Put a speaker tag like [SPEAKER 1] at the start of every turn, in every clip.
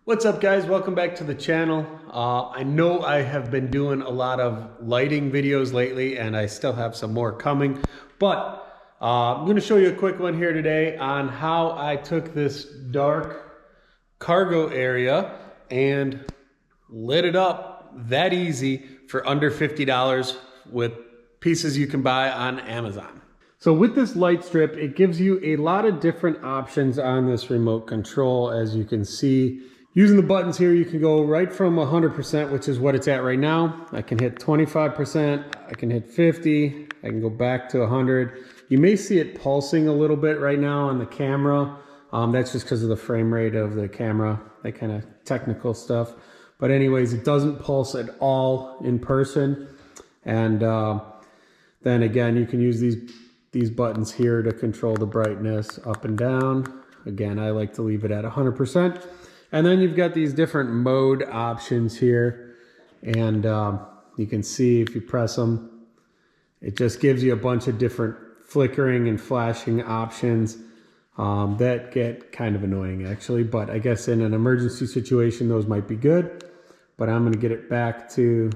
[SPEAKER 1] What's up, guys? Welcome back to the channel. I know I have been doing a lot of lighting videos lately and I still have some more coming, but I'm going to show you a quick one here today on how I took this dark cargo area and lit it up that easy for under $50 with pieces you can buy on Amazon. So with this light strip, it gives you a lot of different options on this remote control. As you can see, using the buttons here, you can go right from 100%, which is what it's at right now. I can hit 25%, I can hit 50, I can go back to 100. You may see it pulsing a little bit right now on the camera. That's just because of the frame rate of the camera, that kind of technical stuff. But anyways, it doesn't pulse at all in person. And then again, you can use these buttons here to control the brightness up and down. Again, I like to leave it at 100%. And then you've got these different mode options here. And you can see if you press them, it just gives you a bunch of different flickering and flashing options that get kind of annoying actually. But I guess in an emergency situation, those might be good. But I'm gonna get it back to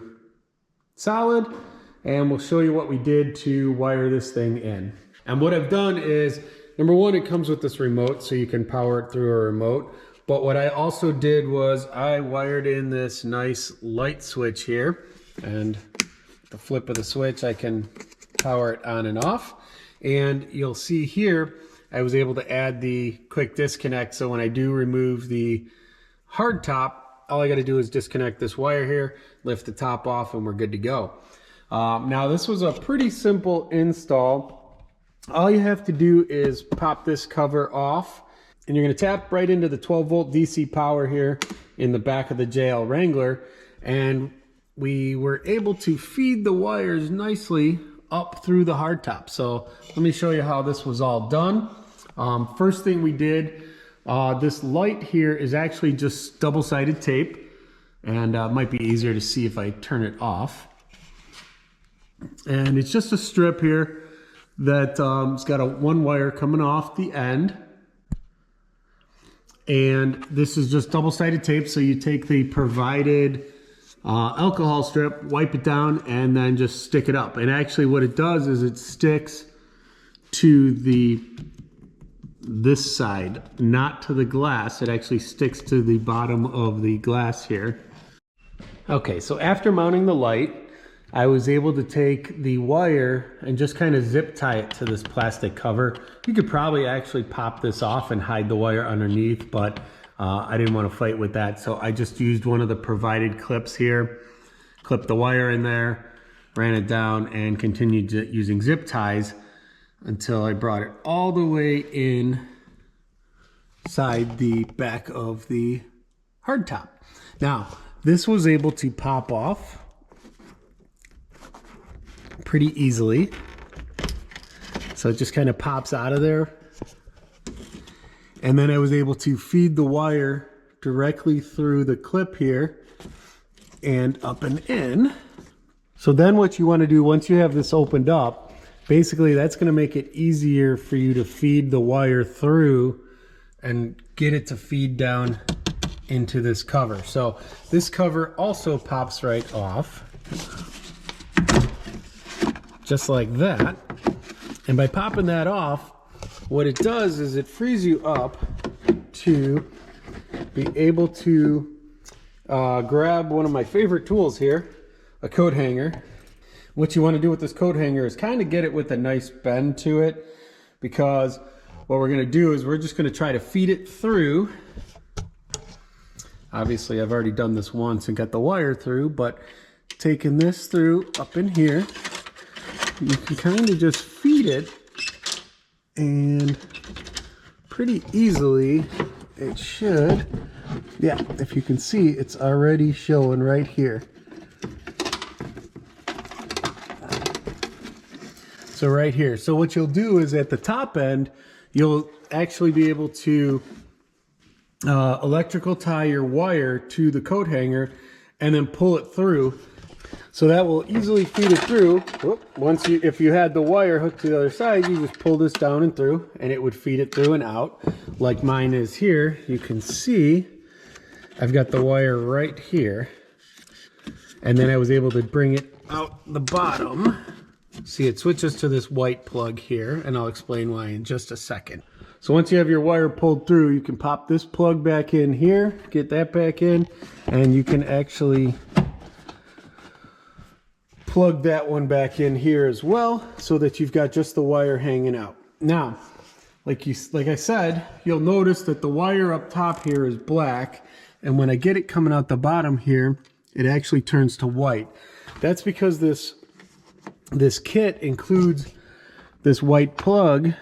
[SPEAKER 1] solid and we'll show you what we did to wire this thing in. And what I've done is, number one, it comes with this remote so you can power it through a remote. But what I also did was I wired in this nice light switch here, and the flip of the switch I can power it on and off. And you'll see here I was able to add the quick disconnect, so when I do remove the hard top, all I got to do is disconnect this wire here, lift the top off, and we're good to go. Now this was a pretty simple install. All you have to do is pop this cover off, and you're going to tap right into the 12 volt DC power here in the back of the JLU Wrangler. And we were able to feed the wires nicely up through the hardtop. So let me show you how this was all done. First thing we did, this light here is actually just double-sided tape, and it might be easier to see if I turn it off. And it's just a strip here that it's got one wire coming off the end. And this is just double-sided tape, so you take the provided alcohol strip, wipe it down, and then just stick it up. And actually what it does is it sticks to this side, not to the glass. It actually sticks to the bottom of the glass here. Okay, so after mounting the light, I was able to take the wire and just kind of zip tie it to this plastic cover. You could probably actually pop this off and hide the wire underneath, but I didn't want to fight with that. So I just used one of the provided clips here, clipped the wire in there, ran it down, and continued using zip ties until I brought it all the way inside the back of the hardtop. Now, this was able to pop off pretty easily. So it just kind of pops out of there. And then I was able to feed the wire directly through the clip here and up and in. So then what you want to do once you have this opened up, basically that's going to make it easier for you to feed the wire through and get it to feed down into this cover. So this cover also pops right off, just like that. And by popping that off, what it does is it frees you up to be able to grab one of my favorite tools here, a coat hanger. What you want to do with this coat hanger is kind of get it with a nice bend to it, because what we're going to do is we're just going to try to feed it through. Obviously I've already done this once and got the wire through, but taking this through up in here, you can kind of just feed it, and pretty easily it should, yeah, if you can see, it's already showing right here. So right here. So what you'll do is at the top end, you'll actually be able to electrical tie your wire to the coat hanger and then pull it through. So that will easily feed it through. Once if you had the wire hooked to the other side, you just pull this down and through, and it would feed it through and out, like mine is here. You can see I've got the wire right here. And then I was able to bring it out the bottom. See, it switches to this white plug here, and I'll explain why in just a second. So once you have your wire pulled through, you can pop this plug back in here, get that back in, and you can actually plug that one back in here as well, so that you've got just the wire hanging out. Now, like I said, you'll notice that the wire up top here is black, and when I get it coming out the bottom here, it actually turns to white. That's because this kit includes this white plug,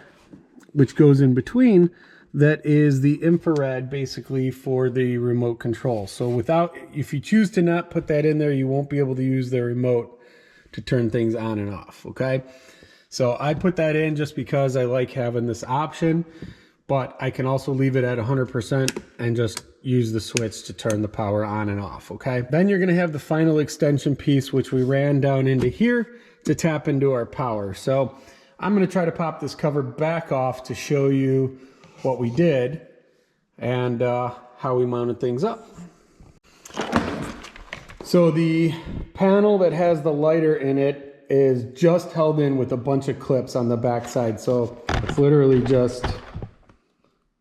[SPEAKER 1] which goes in between, that is the infrared basically for the remote control. So if you choose to not put that in there, you won't be able to use the remote to turn things on and off, okay? So I put that in just because I like having this option, but I can also leave it at 100% and just use the switch to turn the power on and off, okay? Then you're gonna have the final extension piece, which we ran down into here to tap into our power. So I'm gonna try to pop this cover back off to show you what we did and how we mounted things up. So the panel that has the lighter in it is just held in with a bunch of clips on the back side. So it's literally just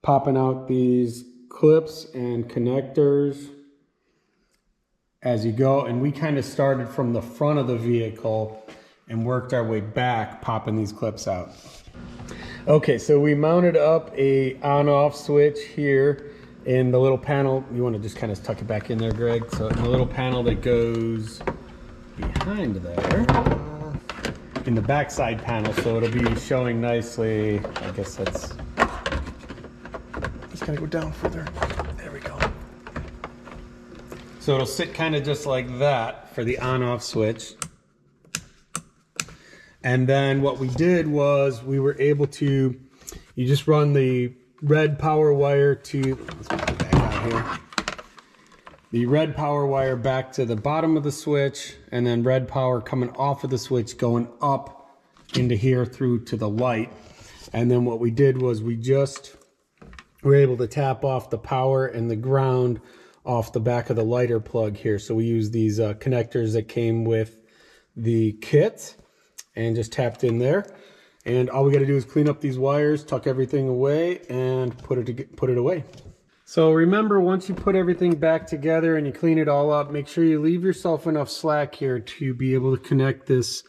[SPEAKER 1] popping out these clips and connectors as you go, and we kind of started from the front of the vehicle and worked our way back, popping these clips out. Okay, so we mounted up a on-off switch here in the little panel. You want to just kind of tuck it back in there, Greg. So in the little panel that goes behind there, in the backside panel, so it'll be showing nicely. I guess that's just gotta go down further. There we go. So it'll sit kind of just like that for the on-off switch. And then what we did was we were able to, you just run the red power wire to, let's put it back out here. The red power wire back to the bottom of the switch, and then red power coming off of the switch going up into here through to the light. And then what we did was we just were able to tap off the power and the ground off the back of the lighter plug here. So we use these connectors that came with the kit and just tapped in there. And all we got to do is clean up these wires, tuck everything away, and put it away. So remember, once you put everything back together and you clean it all up, make sure you leave yourself enough slack here to be able to connect this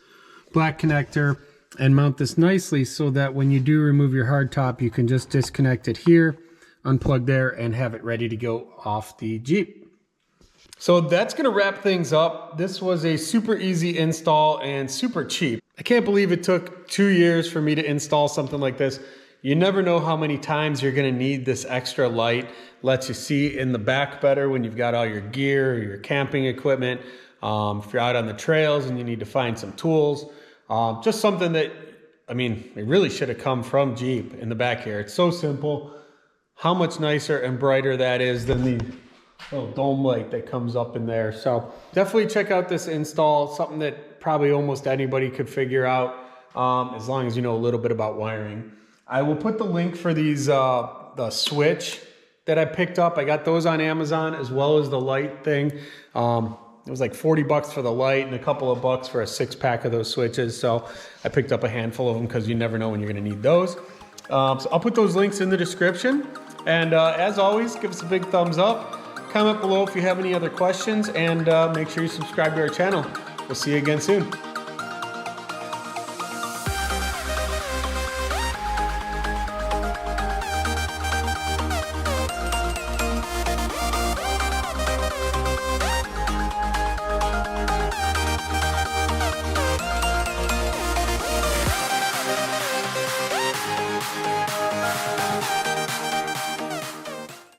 [SPEAKER 1] black connector and mount this nicely, so that when you do remove your hardtop, you can just disconnect it here, unplug there, and have it ready to go off the Jeep. So that's gonna wrap things up. This was a super easy install and super cheap. I can't believe it took 2 years for me to install something like this. You never know how many times you're gonna need this extra light. Lets you see in the back better when you've got all your gear, your camping equipment. If you're out on the trails and you need to find some tools. Just something that, I mean, it really should have come from Jeep in the back here. It's so simple. How much nicer and brighter that is than the little dome light that comes up in there. So definitely check out this install. Something that probably almost anybody could figure out, as long as you know a little bit about wiring. I will put the link for these, the switch that I picked up. I got those on Amazon, as well as the light thing. It was like 40 bucks for the light and a couple of bucks for a 6-pack of those switches. So I picked up a handful of them because you never know when you're gonna need those. So I'll put those links in the description. And as always, give us a big thumbs up. Comment below if you have any other questions, and make sure you subscribe to our channel. We'll see you again soon.